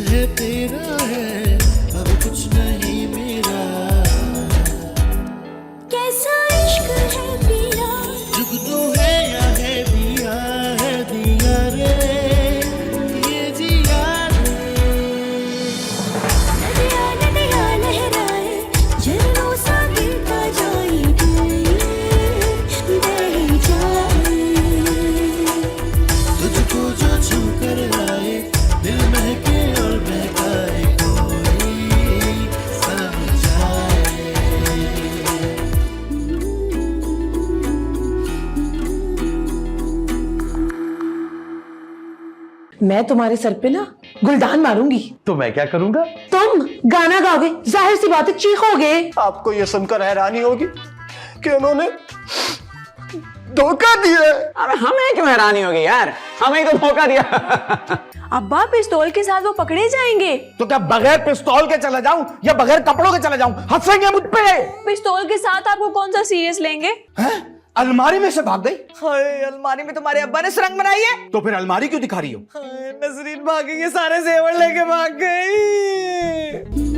है तेरा है, अब कुछ नहीं मेरा। कैसा इश्क है पिया, जुगनू है या है दिया रे, ये जिया रे। नदिया नदिया लहराए, झरनों सा गिरता जाए, बह जाए। तुझको जो छू कर आए, दिल महके और बहकाए, कोई समझाए। मैं तुम्हारे सर पे ना गुलदान मारूंगी। तो मैं क्या करूंगा? तुम गाना गाओगे, जाहिर सी बात है चीखोगे। आपको ये सुनकर हैरानी होगी कि उन्होंने धोखा दिया है। अबे हमें क्यों हैरानी होगी यार, हमें ही तो धोखा दिया। अब्बा पिस्तौल के साथ वो पकड़े जाएंगे। तो क्या बगैर पिस्तौल के चला जाऊं या बगैर कपड़ों के चला जाऊं? हंसेंगे मुझ पे? पिस्तौल के साथ आपको कौन सा सीरियस लेंगे? हैं? अलमारी में से भाग गई? हाय, अलमारी में तुम्हारे अब्बा ने सुरंग बनाई है। तो फिर अलमारी क्यों दिखा रही हो? हाय, नजरीन भागेंगे, सारे जेवर लेके भाग गई।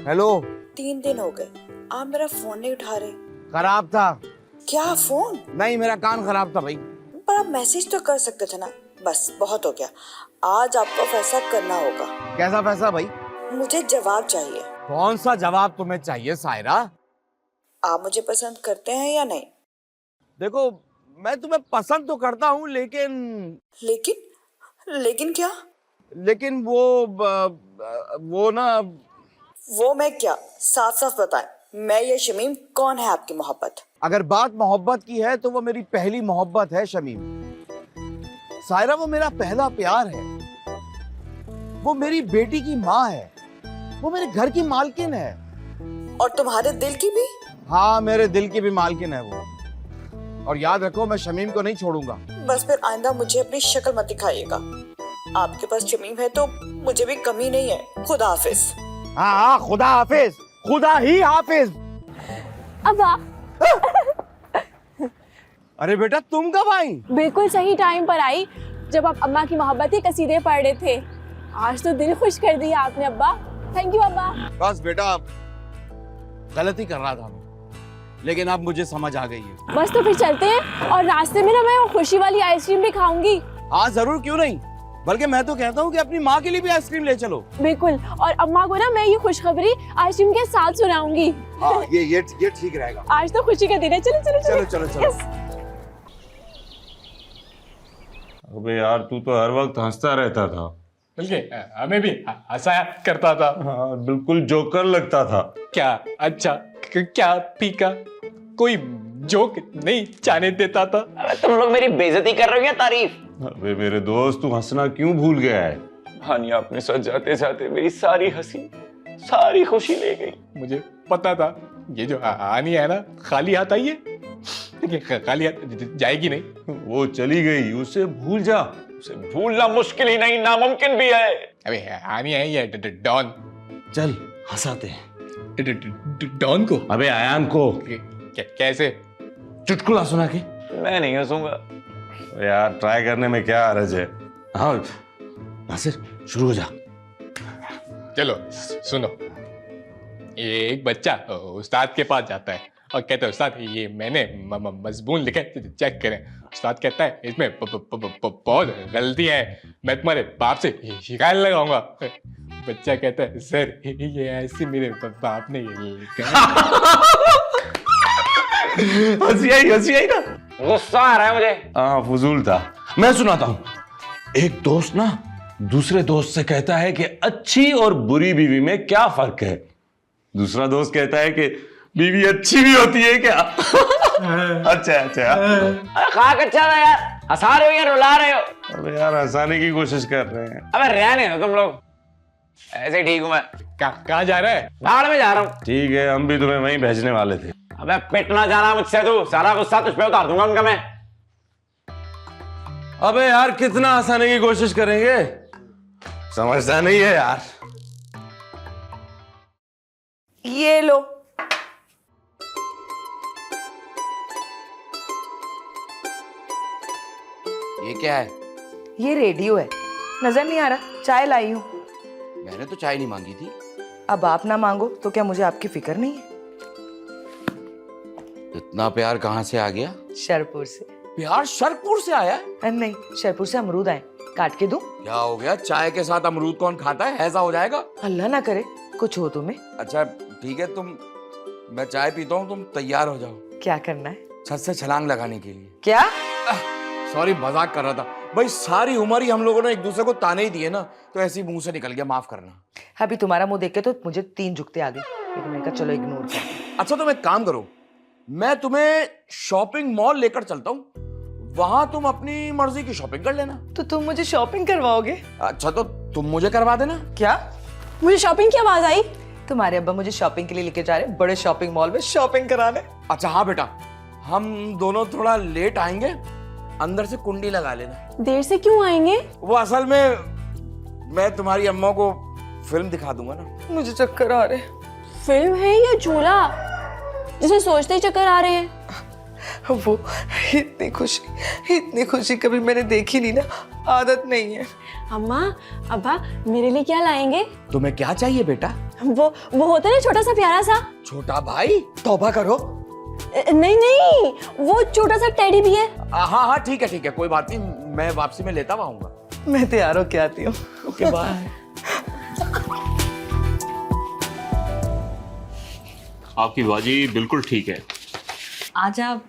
हेलो। 3 दिन हो गए, आप मेरा फोन नहीं उठा रहे। खराब था। क्या फोन? नहीं, मेरा कान खराब था भाई। पर आप मैसेज तो कर सकते थे ना। बस बहुत हो गया, आज आपको फैसला करना होगा। कैसा फैसला भाई? मुझे जवाब चाहिए। कौन सा जवाब तुम्हें चाहिए सायरा? आप मुझे पसंद करते हैं या नहीं? देखो, मैं तुम्हें पसंद तो करता हूँ, लेकिन लेकिन क्या? लेकिन वो ना। वो मैं क्या? साफ साफ बताएं, मैं ये शमीम कौन है आपकी मोहब्बत? अगर बात मोहब्बत की है तो वो मेरी पहली मोहब्बत है शमीम। सायरा वो मेरा पहला प्यार है, वो मेरी बेटी की माँ है, वो मेरे घर की मालकिन है। और तुम्हारे दिल की भी? हाँ, मेरे दिल की भी मालकिन है वो। और याद रखो, मैं शमीम को नहीं छोड़ूंगा। बस फिर आइंदा मुझे अपनी शक्ल मत दिखाइएगा। आपके पास शमीम है तो मुझे भी कमी नहीं है। खुदा हाफिज। हाँ, खुदा हाफिज, खुदा ही हाफिज। अब्बा अरे बेटा, तुम कब आई? बिल्कुल सही टाइम पर आई, जब आप अम्मा की मोहब्बती कसीदे पढ़ रहे थे। आज तो दिल खुश कर दिया आपने अब्बा। थैंक यू अब्बा। बस बेटा, गलती कर रहा था मैं, लेकिन अब मुझे समझ आ गई है। बस तो फिर चलते हैं, और रास्ते में ना मैं वो खुशी वाली आइसक्रीम भी खाऊंगी। हाँ जरूर, क्यों नहीं। बल्कि मैं तो कहता हूँ कि अपनी माँ के लिए भी आइसक्रीम ले चलो। बिल्कुल, और अम्मा को ना मैं ये खुशखबरी आइसक्रीम के साथ सुनाऊंगी। हाँ, ये ठीक रहेगा। आज तो खुशी का दिन है। चलो चलो चलो चलो चलो। Yes. अबे यार, तू तो हर वक्त हंसता रहता था। बल्कि हमें भी हंसाया करता था। हाँ, बिल्कुल जोकर लगता था। क्या अच्छा, क्या फीका, कोई जोक नहीं जाने देता था। अबे तुम लोग मेरी बेइज्जती कर रहे हो या तारीफ? अबे मेरे दोस्त, तू हंसना क्यों भूल गया है? हानि अपने साथ जाते जाते मेरी सारी हंसी, सारी खुशी ले गई। मुझे पता था ये जो हानि है ना, खाली हाथ आई है, खाली हाथ जाएगी नहीं। वो चली गई, उसे भूल जा। उसे भूलना मुश्किल ही नहीं, नामुमकिन भी है। अबे हानि है ये डॉन। चल हंसाते हैं। डॉन को? अबे आयान को। कैसे? चुटकुला सुना के। मैं नहीं हंसूंगा यार, ट्राई करने में क्या हर्ज है। हाँ नासिर, शुरू हो जा। चलो सुनो। एक बच्चा उस्ताद के पास जाता है और कहता है, उस्ताद ये मैंने मजमून लिखा है, चेक करें। उस्ताद कहता है, इसमें बहुत गलती है, मैं तुम्हारे बाप से शिकायत लगाऊंगा। बच्चा कहता है, सर ये ऐसे मेरे बाप ने ये लिखा। हंसी आई ना। गुस्सा आ रहा है मुझे। हाँ, फजूल था। मैं सुनाता हूँ। एक दोस्त ना दूसरे दोस्त से कहता है कि अच्छी और बुरी बीवी में क्या फर्क है। दूसरा दोस्त कहता है कि बीवी अच्छी भी होती है क्या? अच्छा। खाक अच्छा था यार, हंसा रहे हो या रुला रहे हो? अबे यार, हंसाने की कोशिश कर रहे हैं। अबे रहने दो तुम लोग। ऐसे ठीक हूं मैं। कहाँ जा रहा है? भाड़ में जा रहा हूँ। ठीक है, हम भी तुम्हें वहीं भेजने वाले थे। अबे पिटना जाना मुझसे तू, सारा गुस्सा तुझ पे उतार दूंगा उनका मैं। अबे यार, कितना आसानी की कोशिश करेंगे, समझता नहीं है यार। ये लो। ये क्या है? ये रेडियो है, नजर नहीं आ रहा? चाय लाई हूँ। मैंने तो चाय नहीं मांगी थी। अब आप ना मांगो तो क्या मुझे आपकी फिक्र नहीं है? इतना प्यार कहाँ से आ गया? शरपुर से। प्यार शरपुर से आया है? नहीं, शरपुर से अमरूद आए, काट के दूं? क्या हो गया, चाय के साथ अमरूद कौन खाता है? ऐसा हो जाएगा। अल्लाह ना करे कुछ हो तुम्हें। अच्छा ठीक है, मैं चाय पीता हूँ, तुम तैयार हो जाओ। क्या करना है? छत से छलांग लगाने के लिए। क्या? सॉरी, मजाक कर रहा था भाई। सारी उम्र ही हम लोगों ने एक दूसरे को ताने ही दिए ना, तो ऐसे ही मुंह से निकल गया, माफ करना। अभी तुम्हारा मुंह देख के तो मुझे 3 झुकते आ गए, लेकिन मैंने कहा चलो इग्नोर कर। अच्छा तुम एक काम करो, मैं तुम्हें शॉपिंग मॉल लेकर चलता हूँ, वहां तुम अपनी मर्जी की शॉपिंग कर लेना। तो तुम मुझे शॉपिंग करवाओगे? अच्छा तो तुम मुझे करवा देना। क्या? मुझे शॉपिंग की आवाज आई। तुम्हारे अब्बा मुझे शॉपिंग के लिए लेके जा रहे हैं, बड़े शॉपिंग मॉल में शॉपिंग कराने। अच्छा हाँ बेटा, हम दोनों थोड़ा लेट आएंगे, अंदर से कुंडी लगा लेना। देर से क्यों आएंगे? वो असल में मैं तुम्हारी अम्मा को फिल्म दिखा दूंगा ना। मुझे चक्कर आ रहे। फिल्म है या झूला जिसे सोचते ही चक्कर आ रहे हैं? वो इतनी खुशी कभी मैंने देखी नहीं ना, आदत नहीं है। अम्मा अब्बा मेरे लिए क्या लाएंगे? तुम्हें क्या चाहिए बेटा? वो होता है ना छोटा सा प्यारा सा। छोटा भाई? तौबा करो। नहीं, वो छोटा सा टेडी भी है। हाँ हाँ ठीक है, कोई बात नहीं, मैं वापसी में लेता आऊंगा। मैं तैयार होके आती हूँ। Okay bye. आपकी बाजी बिल्कुल ठीक है। आज आप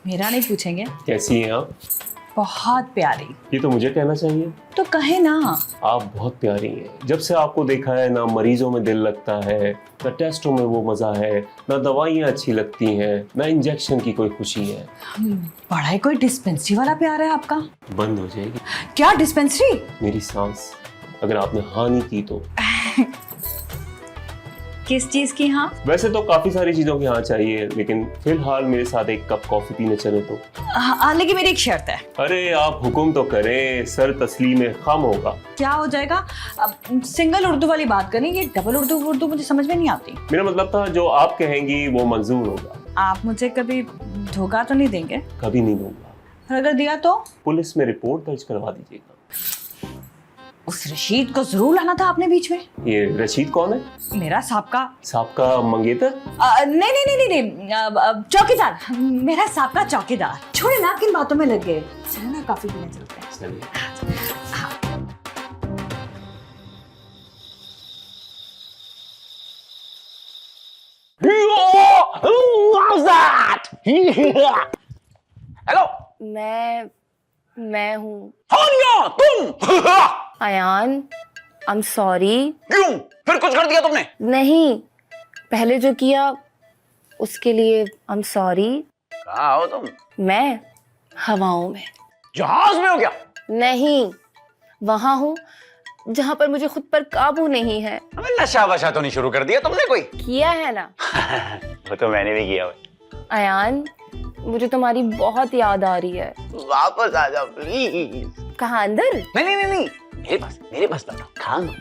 मेरा नहीं पूछेंगे? कैसी हैं आप? बहुत प्यारी। ये तो मुझे कहना चाहिए। तो कहे ना। आप बहुत प्यारी हैं। जब से आपको देखा है ना मरीजों में दिल लगता है, ना टेस्टों में वो मजा है, ना दवाइयाँ अच्छी लगती हैं, ना इंजेक्शन की कोई खुशी है। बड़ा ही कोई डिस्पेंसरी वाला प्यार है आपका। बंद हो जाएगी। क्या डिस्पेंसरी? मेरी सांस, अगर आपने हाँ नहीं की तो। किस चीज की हाँ? वैसे तो काफी सारी चीजों की हाँ चाहिए, लेकिन फिलहाल मेरे साथ एक कप कॉफी पीने चले तो। लेकिन मेरी एक शर्त है। अरे आप हुक्म तो करें, सर तस्लीम खाम होगा। क्या हो जाएगा? अब सिंगल उर्दू वाली बात करें, ये डबल उर्दू मुझे समझ में नहीं आती। मेरा मतलब था जो आप कहेंगी वो मंजूर होगा। आप मुझे कभी धोखा तो नहीं देंगे? कभी नहीं दूंगा। और अगर दिया तो? पुलिस में रिपोर्ट दर्ज करवा दीजिएगा। उस रशीद को जरूर लाना था आपने बीच में। ये रशीद कौन है? मेरा साबका मंगेतर? नहीं, चौकीदार। मेरा साबका चौकीदार। छोड़े ना, किन बातों में लग गए। चलो ना कॉफी पीने चलते हैं। चलिए। हेलो, मैं हूँ तुम। अयान। I am sorry. क्यों? फिर कुछ कर दिया तुमने? नहीं, पहले जो किया उसके लिए आई एम सॉरी। कहाँ हो तुम? मैं हवाओं में। जहाज में हो क्या? नहीं, वहां हूँ जहाँ पर मुझे खुद पर काबू नहीं है। हमें नशा वशा तो नहीं शुरू कर दिया तुमने कोई? किया है ना। वो तो मैंने भी किया हुआ। अयान, मुझे तुम्हारी बहुत याद आ रही है। वापस आ जाओ प्लीज। कहाँ, अंदर? नहीं, मेरे पास बैठो। खामा।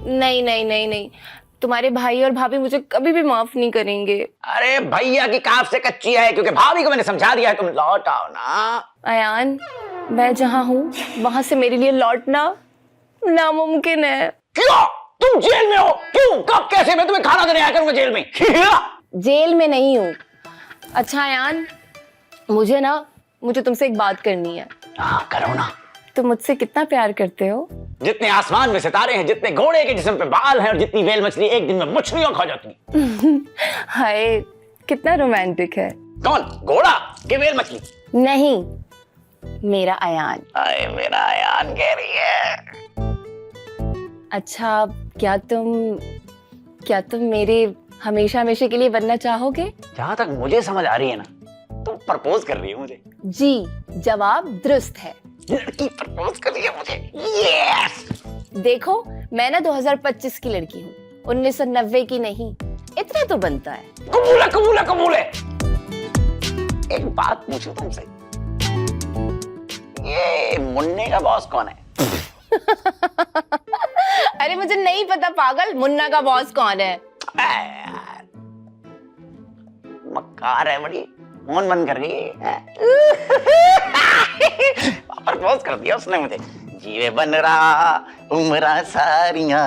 नहीं, तुम्हारे भाई और भाभी मुझे कभी भी माफ नहीं करेंगे। अरे भैया की काफ से कच्ची है, क्योंकि भाभी को मैंने समझा दिया है, तुम लौट आओ ना। अयान, मैं जहाँ हूँ वहां से मेरे लिए लौटना नामुमकिन है। क्यों? तुम जेल में हो। क्यों? कब? कैसे? मैं तुम्हें खाना देने आया करूंगा जेल में। जेल में नहीं हूँ। अच्छा अयान, मुझे तुमसे एक बात करनी है। हाँ करो ना। तुम मुझसे कितना प्यार करते हो? जितने आसमान में सितारे हैं, जितने घोड़े के जिस्म पे बाल हैं, और जितनी वेल मछली एक दिन में मछलियां खा जाती। हाय, कितना रोमांटिक है। कौन? घोड़ा के वेल मछली? नहीं, मेरा अयान। आए मेरा अयान कह रही है। अच्छा, क्या तुम मेरे हमेशा के लिए बनना चाहोगे? जहां तक मुझे समझ आ रही है ना, तुम प्रपोज कर रही हो मुझे। जी, जवाब दुरुस्त है। लड़की प्रपोज कर रही है मुझे। यस! देखो, मैं ना 2025 की लड़की हूँ, 1990 की नहीं। इतना तो बनता है। कबूल है, कबूल है, कबूल है। एक बात पूछूं तुमसे, ये मुन्ने का बॉस कौन है? अरे मुझे नहीं पता पागल, मुन्ना का बॉस कौन है? मक्कार है बड़ी, फोन बंद कर गई। प्रपोज कर दिया उसने मुझे, जीवे बन रहा उम्र सारियां।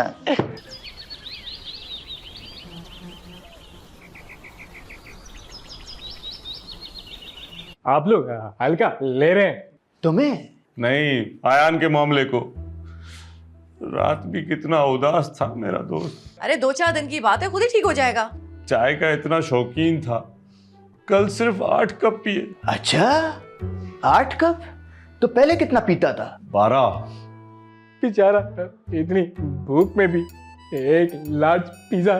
आप लोग हल्का ले रहे हैं? तुम्हें नहीं, आयान के मामले को। रात भी कितना उदास था मेरा दोस्त। अरे 2-4 दिन की बात है, खुद ही ठीक हो जाएगा। चाय का इतना शौकीन था, कल सिर्फ 8 कप पिए। अच्छा, 8 कप? तो पहले कितना पीता था? 12। बेचारा इतनी भूख में भी एक लार्ज पिज्जा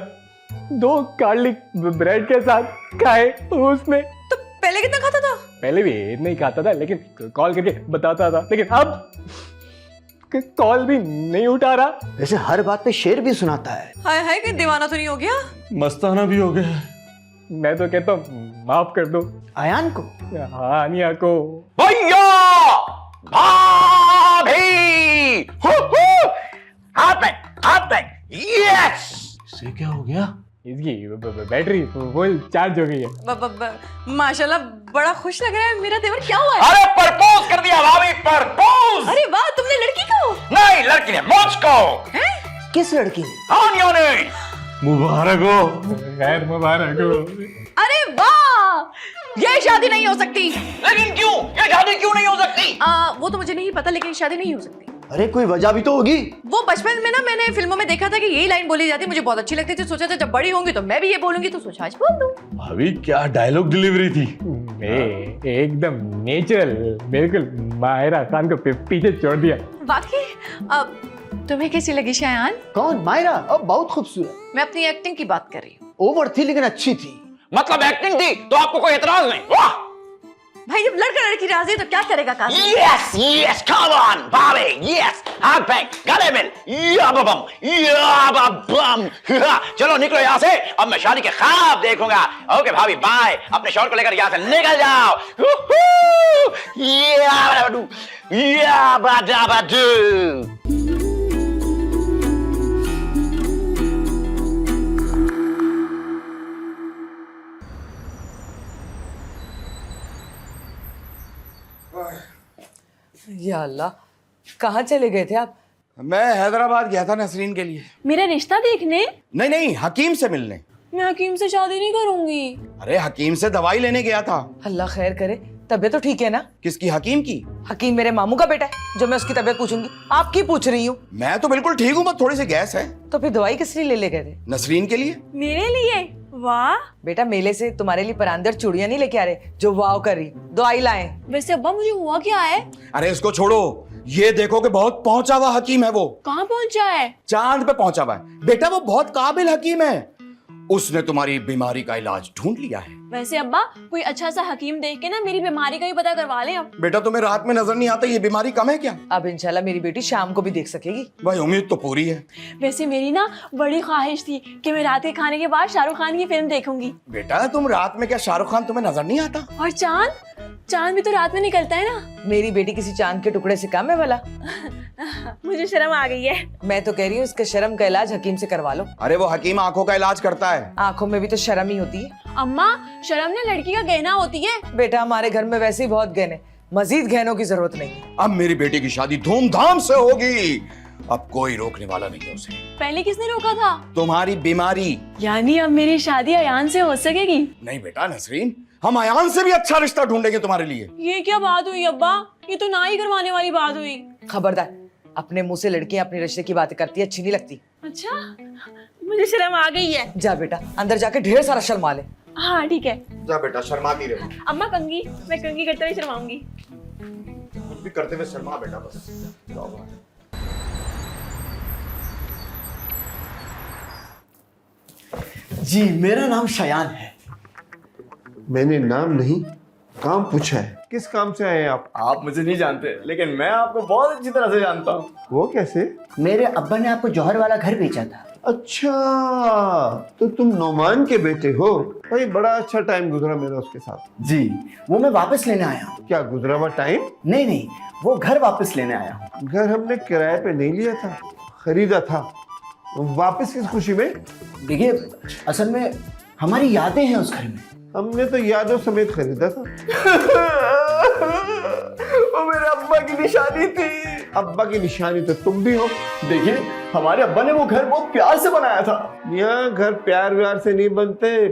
2 गार्लिक ब्रेड के साथ खाए उसने। तो पहले कितना खाता था? पहले भी इतना ही खाता था, लेकिन कॉल करके बताता था, लेकिन अब कॉल भी नहीं उठा रहा। वैसे हर बात पे शेर भी सुनाता है। हाय हाय, कहीं दीवाना तो नहीं हो गया? मस्ताना भी हो गया। मैं तो कहता हूँ माफ कर दो आयान को। हाँ, अनिया को। भैया, भाभी, हाथ में, यस। इसे क्या हो गया? इसकी बैटरी फुल चार्ज हो गई है। माशाल्लाह, बड़ा खुश लग रहा है मेरा देवर। क्या हुआ है? अरे प्रपोज कर दिया भाभी, प्रपोज। अरे वाह, तुमने लड़की को? नहीं, लड़की ने मुझको। किस लड़की ने? आनिया ने। मुबारक हो। खैर मुबारक हो। अरे वाह, ये शादी नहीं हो सकती। लेकिन क्यों? ये शादी क्यों नहीं हो सकती? वो तो मुझे नहीं पता, लेकिन शादी नहीं हो सकती। अरे कोई वजह भी तो होगी। वो बचपन में ना मैंने फिल्मों में देखा था कि यही लाइन बोली जाती, मुझे बहुत अच्छी लगती थी। सोचा था जब बड़ी होंगी तो मैं भी ये बोलूंगी, तो सोचा आज बोल दूं। भाभी क्या डायलॉग डिलीवरी थी। एकदम नेचुरल, बिल्कुल माहिरा खान को पीछे छोड़ दिया। वाकई। तुम्हें कैसी लगी शायान? कौन? मायरा? अब बहुत खूबसूरत। मैं अपनी एक्टिंग की बात कर रही हूँ। ओवर थी लेकिन अच्छी थी। मतलब एक्टिंग थी तो आपको कोई एतराज नहीं? वाह! भाई जब लड़का लड़की राजी है तो क्या करेगा Qasim? Yes yes, come on bhabhi, yes. हाथ पे गले मिल, या बम, या बम। चलो निकलो यहाँ से, अब मैं शादी के ख्वाब देखूंगा। ओके भाभी, बाय। अपने शौहर को लेकर यहाँ से निकल जाओ। या बाडू। या अल्लाह, कहाँ चले गए थे आप? मैं हैदराबाद गया था नसरीन के लिए। मेरा रिश्ता देखने? नहीं, हकीम से मिलने। मैं हकीम से शादी नहीं करूंगी। अरे हकीम से दवाई लेने गया था। अल्लाह खैर करे। तबीयत तो ठीक है ना? किसकी? हकीम की। हकीम मेरे मामू का बेटा है, जो मैं उसकी तबीयत पूछूंगी। आपकी पूछ रही हूँ। मैं तो बिल्कुल ठीक हूँ, बस थोड़ी सी गैस है। तो फिर दवाई किस लिए ले गए थे? नसरीन के लिए। मेरे लिए? वाह बेटा, मेले से तुम्हारे लिए परांदर चूड़ियां नहीं लेके आ रहे जो वाव कर रही। दवाई लाए। वैसे अब्बा मुझे हुआ क्या है? अरे इसको छोड़ो, ये देखो कि बहुत पहुंचा हुआ हकीम है वो। कहाँ पहुंचा है? चांद पे पहुंचा हुआ है बेटा, वो बहुत काबिल हकीम है। उसने तुम्हारी बीमारी का इलाज ढूंढ लिया है। वैसे अब्बा कोई अच्छा सा हकीम देख के ना मेरी बीमारी का भी पता करवा ले अब। बेटा तुम्हें रात में नजर नहीं आता ये बीमारी कम है क्या? अब इंशाल्लाह मेरी बेटी शाम को भी देख सकेगी। भाई उम्मीद तो पूरी है। वैसे मेरी ना बड़ी ख्वाहिश थी कि मैं रात के खाने के बाद शाहरुख खान की फिल्म देखूंगी। बेटा तुम रात में क्या शाहरुख खान तुम्हें नजर नहीं आता? और चांद भी तो रात में निकलता है ना। मेरी बेटी किसी चांद के टुकड़े से कम है भला? मुझे शर्म आ गई है। मैं तो कह रही हूँ इसके शर्म का इलाज हकीम से करवा लो। अरे वो हकीम आंखों का इलाज करता है। आंखों में भी तो शर्म ही होती है। अम्मा, शर्म ना लड़की का गहना होती है। बेटा हमारे घर में वैसे ही बहुत गहने, मजीद गहनों की जरूरत नहीं। अब मेरी बेटी की शादी धूमधाम से होगी। अब कोई रोकने वाला नहीं है उसे। पहले किसने रोका था? तुम्हारी बीमारी। यानी अब मेरी शादी अयान से हो सकेगी? नहीं बेटा नसरीन, हम अयान से भी अच्छा रिश्ता ढूंढेंगे तुम्हारे लिए। ये क्या बात हुई अब्बा? ये तो ना ही करवाने वाली बात हुई। खबरदार, अपने मुंह से लड़कियां अपने रिश्ते की बातें करती है, अच्छी नहीं लगती। अच्छा, मुझे शर्म आ गई है। जा बेटा अंदर जाके ढेर सारा शर्मा ले। हाँ ठीक है। जा बेटा, शर्माती रहो। अम्मा कंगी, मैं कंगी करते हुए शर्माऊंगी। कुछ भी करते हुए शर्मा बेटा बस। जी मेरा नाम शयान है। मैंने नाम नहीं काम पूछा है। किस काम से आए हैं आप मुझे नहीं जानते, लेकिन मैं आपको बहुत अच्छी तरह से जानता हूँ। वो कैसे? मेरे अब्बा ने आपको जौहर वाला घर बेचा था। अच्छा, तो तुम नोमान के बेटे हो। भाई बड़ा अच्छा टाइम गुजरा मेरा उसके साथ। जी, वो मैं वापस लेने आया हूँ। क्या गुजरा हुआ टाइम? नहीं, वो घर वापस लेने आया हूँ। घर हमने किराए पे नहीं लिया था, खरीदा था। वापस किस खुशी में? देखिए, असल में हमारी यादें हैं उस घर में। हमने तो यादों समेत खरीदा था। वो मेरे अब्बा की निशानी थी। अब्बा की निशानी तो तुम भी हो। देखिए, हमारे अब्बा ने वो घर बहुत प्यार से बनाया था। यहाँ घर प्यार व्यार से नहीं बनते,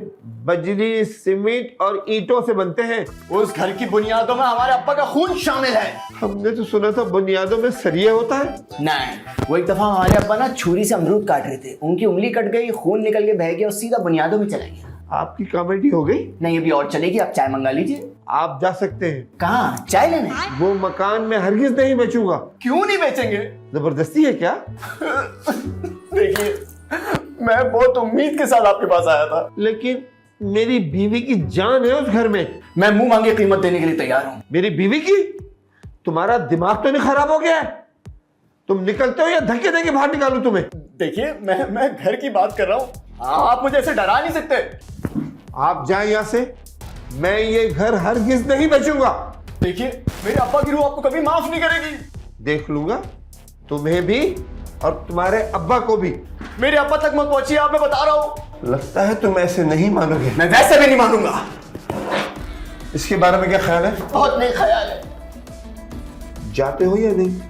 बजरी, सीमेंट और ईंटों से बनते हैं। उस घर की बुनियादों में हमारे अब्बा का खून शामिल है। हमने तो सुना था बुनियादों में सरिया होता है। नहीं, वो एक दफा हमारे अब्बा ना छुरी से अमरूद काट रहे थे, उनकी उंगली कट गई, खून निकल के बह गया और सीधा बुनियादों में चला गया। आपकी कॉमेडी हो गई? नहीं, अभी और चलेगी। आप चाय मंगा लीजिए। आप जा सकते हैं। कहाँ? चाय लेने? वो मकान में हरगिज नहीं बेचूंगा। क्यों नहीं बेचेंगे? जबरदस्ती है क्या? देखिए, मैं बहुत उम्मीद के साथ आपके पास आया था, लेकिन मेरी बीवी की जान है उस घर में। मैं मुंह मांगे कीमत देने के लिए तैयार हूँ। मेरी बीवी की? तुम्हारा दिमाग तो नहीं खराब हो गया? तुम निकलते हो या धक्के देके बाहर निकालूं तुम्हें? देखिए, मैं घर की बात कर रहा हूँ, आप मुझे ऐसे डरा नहीं सकते। आप जाएं यहाँ से, मैं ये घर हरगिज नहीं बेचूंगा। देखिए, मेरे अब्बा की रूह आपको कभी माफ नहीं करेगी। देख लूंगा, तुम्हें भी और तुम्हारे अब्बा को भी। मेरे अब्बा तक मत पहुंचिए आप, मैं बता रहा हूँ। लगता है तुम ऐसे नहीं मानोगे। मैं वैसे भी नहीं मानूंगा। इसके बारे में क्या ख्याल है? बहुत नहीं ख्याल है। जाते हो या नहीं?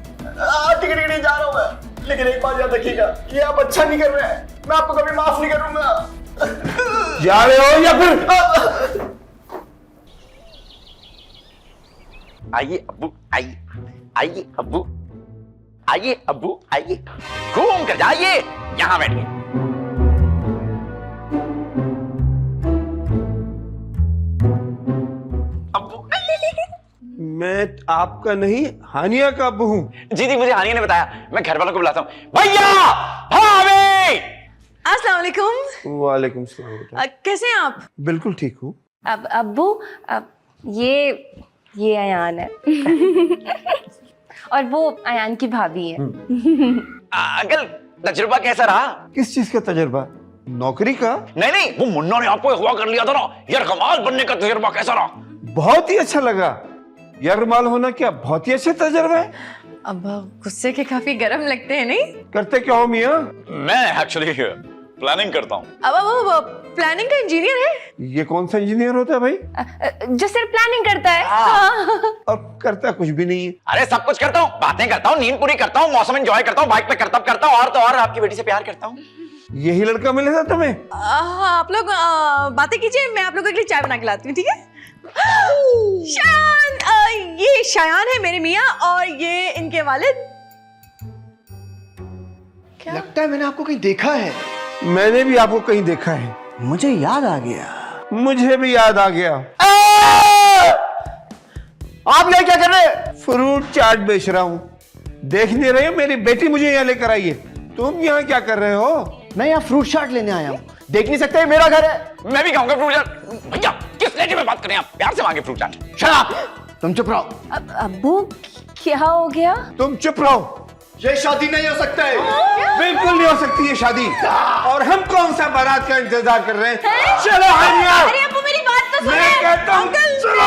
टिकट जा रहा हूँ मैं, लेकिन एक बात याद रखिएगा, ये आप अच्छा नहीं कर रहे हैं। मैं आपको कभी माफ नहीं करूंगा। जा रहे हो या फिर? आइए अब्बू, आइए आइए अब्बू, आइए अब्बू, आइए, घूम कर जाइए, यहां बैठिए। अब्बू, मैं आपका नहीं, हानिया का अब्बू हूँ। जी, मुझे हानिया ने बताया। मैं घर वालों को बुलाता हूँ। भैया, भाभी, अस्सलाम वालेकुम। वालेकुम सलाम बेटा। कैसे हैं आप? बिल्कुल ठीक हूँ। अब अब्बू, ये अयान है। और वो अयान की भाभी है। अंकल, तजुर्बा कैसा रहा? किस चीज का तजुर्बा? नौकरी का? नहीं, वो मुन्ना ने आपको अगवा कर लिया था ना, यार कमाल बनने का तजुर्बा कैसा रहा? बहुत ही अच्छा लगा। यरमाल होना क्या बहुत ही अच्छा तजुर्बा है? अब गुस्से के काफी गर्म लगते हैं, नहीं? करते क्या हो मियाँ? मैं एक्चुअली प्लानिंग करता हूँ। अब वो प्लानिंग का इंजीनियर है। ये कौन सा इंजीनियर होता है भाई? जो सिर्फ प्लानिंग करता है। और करता कुछ भी नहीं है। अरे सब कुछ करता हूँ, बातें करता हूँ, नींद पूरी करता हूँ, मौसम एंजॉय करता हूँ, बाइक पे करता हूँ, और तो और आपकी बेटी से प्यार करता हूँ। यही लड़का मिले था तुम्हें? हाँ, आप लोग बातें कीजिए, मैं आप लोगों के लिए चाय बना के लाती हूँ, ठीक है? शायान, ये शायान है मेरे मियाँ, और ये इनके वालिद। क्या लगता है मैंने आपको कहीं देखा है? मैंने भी आपको कहीं देखा है। मुझे याद आ गया। मुझे भी याद आ गया। आप यहाँ क्या कर रहे हैं? फ्रूट चाट बेच रहा हूँ। देख नहीं रहे हो? मेरी बेटी मुझे यहाँ लेकर आई है। तुम यहाँ क्या कर रहे हो? मैं यहाँ फ्रूट चाट लेने आया हूँ। देख नहीं सकते, मेरा घर है। मैं भी खाऊंगा फ्रूट चाट। भैया, किस लहजे में बात करें आप? प्यार से मांगे फ्रूट चाट। Shut up! तुम चुप रहो। अब्बू, क्या हो गया? तुम चुप रहो। ये शादी नहीं हो सकता है। बिल्कुल नहीं हो सकती ये शादी। और हम कौन सा बारात का इंतजार कर रहे हैं? चलो हानिया। अरे अब्बू, मेरी बात तो सुनो। मैं कहता हूँ चलो।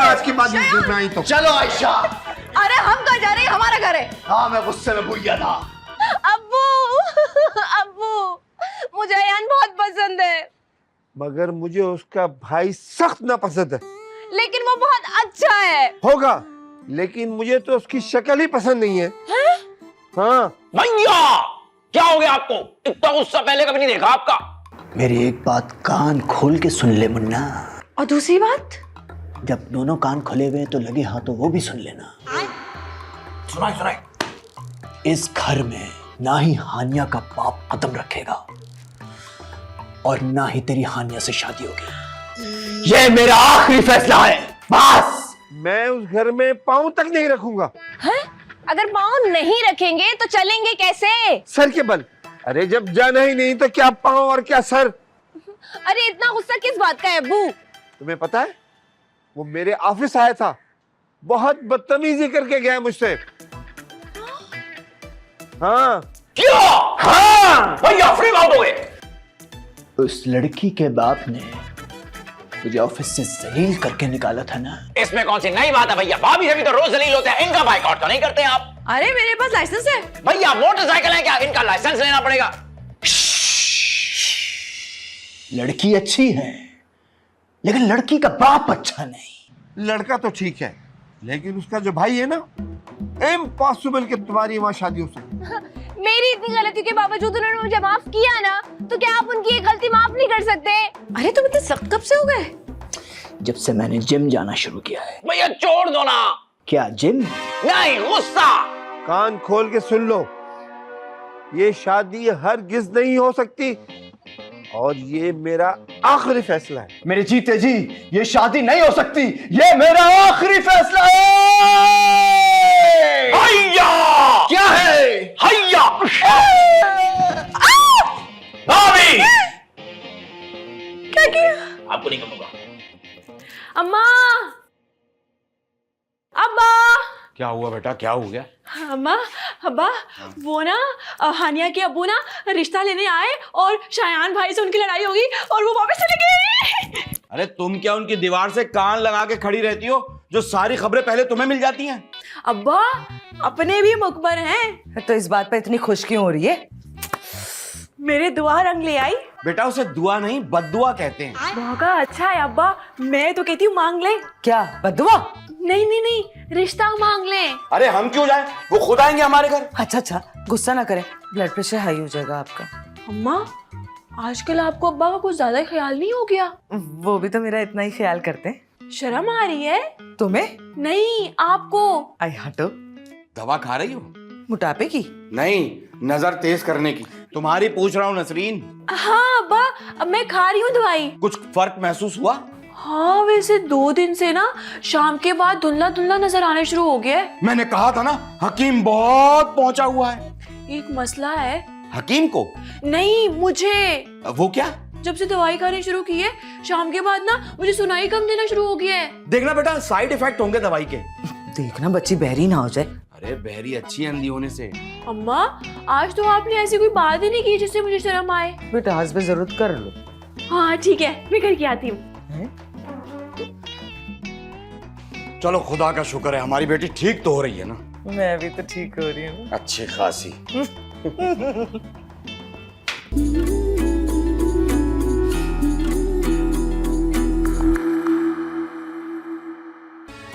आज की बात में आई तो चलो आयशा। अरे हम कहाँ जा रहे हैं? हमारा घर है। हाँ, मैं गुस्से में भूल गया था। अब्बू, अब्बू, मुझे अयान बहुत पसंद है। मगर मुझे उसका भाई सख्त नापसंद है। लेकिन वो बहुत अच्छा है। होगा, लेकिन मुझे तो उसकी शक्ल ही पसंद नहीं है। हाँ भैया, क्या हो गया आपको? इतना गुस्सा पहले कभी नहीं देखा आपका। मेरी एक बात कान खोल के सुन ले मुन्ना। और दूसरी बात? जब दोनों कान खुले हुए तो लगे हाथों वो भी सुन लेना। सुनाए। इस घर में ना ही हानिया का बाप कदम रखेगा और ना ही तेरी हानिया से शादी होगी। ये मेरा आखिरी फैसला है, बस। मैं उस घर में पांव तक नहीं रखूंगा। हैं? अगर पाँव नहीं रखेंगे तो चलेंगे कैसे? सर के बल। अरे जब जाना ही नहीं तो क्या पांव और क्या सर। अरे इतना गुस्सा किस बात का है अब्बू? तुम्हें पता है वो मेरे ऑफिस आया था, बहुत बदतमीजी करके गया मुझसे। हाँ क्यों? हाँ भैया फ्री आउट हो गए। उस लड़की के बाप ने मुझे ऑफिस से जलील करके निकाला था ना। इसमें कौन सी नई बात है भैया? भाभी से भी तो रोज जलील होते हैं, इनका बाइकआउट तो नहीं करते आप? अरे मेरे पास लाइसेंस है भैया मोटरसाइकिल है क्या? इनका लाइसेंस लेना पड़ेगा। लड़की अच्छी है लेकिन लड़की का बाप अच्छा नहीं। लड़का तो ठीक है लेकिन उसका जो भाई है ना, इम्पॉसिबल कि तुम्हारी वहां शादी हो सके। मेरी इतनी गलती के बावजूद उन्होंने मुझे माफ किया ना, तो क्या आप उनकी एक गलती माफ नहीं कर सकते? अरे तुम इतने सख्त कब से हो गए? जब से मैंने जिम जाना शुरू किया है। भैया छोड़ दो ना। क्या जिम? नहीं गुस्सा। कान खोल के सुन लो, ये शादी हरगिज नहीं हो सकती और ये मेरा आखिरी फैसला है। मेरे जीते जी ये शादी नहीं हो सकती, ये मेरा आखिरी फैसला है। हैया क्या है? हैया भाभी क्या किया? आपको नहीं कहूंगा। अम्मा, अब्बा। क्या हुआ बेटा, क्या हो गया? अम्मा, अब्बा, वो ना हानिया के अब्बू ना रिश्ता लेने आए और शायान भाई से उनकी लड़ाई होगी और वो वापस चले गए। अरे तुम क्या उनकी दीवार से कान लगा के खड़ी रहती हो जो सारी खबरें पहले तुम्हें मिल जाती हैं? अब्बा, अपने भी मुखबर हैं। तो इस बात पर इतनी खुश क्यों हो रही है? मेरे दुआ रंग ले आई। बेटा उसे दुआ नहीं बद्दुआ कहते हैं। मौका अच्छा है अब्बा, मैं तो कहती हूँ मांग ले। क्या बद्दुआ? नहीं नहीं नहीं, रिश्ता मांग ले। अरे हम क्यों जाएं? वो खुद आएंगे हमारे घर। अच्छा, गुस्सा ना करें, ब्लड प्रेशर हाई हो जाएगा आपका। अम्मा, आजकल आपको अब्बा का कुछ ज्यादा ख्याल नहीं हो गया? वो भी तो मेरा इतना ही ख्याल करते हैं। शर्म आ रही है तुम्हें? नहीं, आपको। आई हटो। दवा खा रही हो? मोटापे की? नहीं, नजर तेज करने की। तुम्हारी पूछ रहा हूँ नसरीन। हाँ अब्बा, अब मैं खा रही हूँ दवाई। कुछ फर्क महसूस हुआ? हाँ वैसे 2 दिन से ना शाम के बाद धुंधला धुंधला नजर आने शुरू हो गया है। मैंने कहा था ना हकीम बहुत पहुंचा हुआ है। एक मसला है। हकीम को? नहीं, मुझे। वो क्या? जब से दवाई खानी शुरू की है शाम के बाद ना मुझे सुनाई कम देना शुरू हो गया है। देखना बेटा साइड इफेक्ट होंगे दवाई के। देखना बच्ची बहरी ना हो जाए। अरे बहरी अच्छी अंधी होने से। अम्मा, आज तो आपने ऐसी कोई बात ही नहीं की जिससे मुझे शर्म आए। बेटा आज पे जरूरत कर लो। हाँ ठीक है, मैं करके आती हूँ। चलो खुदा का शुक्र है हमारी बेटी ठीक तो हो रही है ना। मैं भी तो ठीक हो रही हूँ। अच्छी खासी।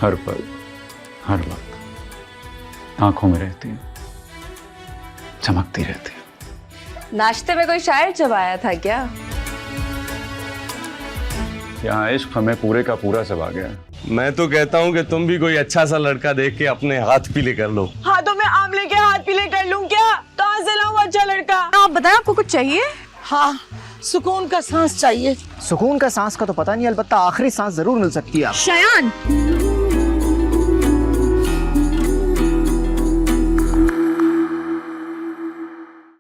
हर पल हर वक्त आंखों में रहती है, चमकती रहती है। नाश्ते में कोई शायर चबाया था क्या? यहाँ इश्क हमें पूरे का पूरा चबा गया। मैं तो कहता हूँ कि तुम भी कोई अच्छा सा लड़का देख के अपने हाथ पीले कर लो। हाँ तो मैं आमले के हाथ पीले कर लूँ क्या? कहाँ से लाऊं अच्छा लड़का? आप बताएं, आपको कुछ चाहिए? हाँ, सुकून का सांस चाहिए। सुकून का सांस का तो पता नहीं, अलबत्ता आखिरी सांस जरूर मिल सकती है। शयान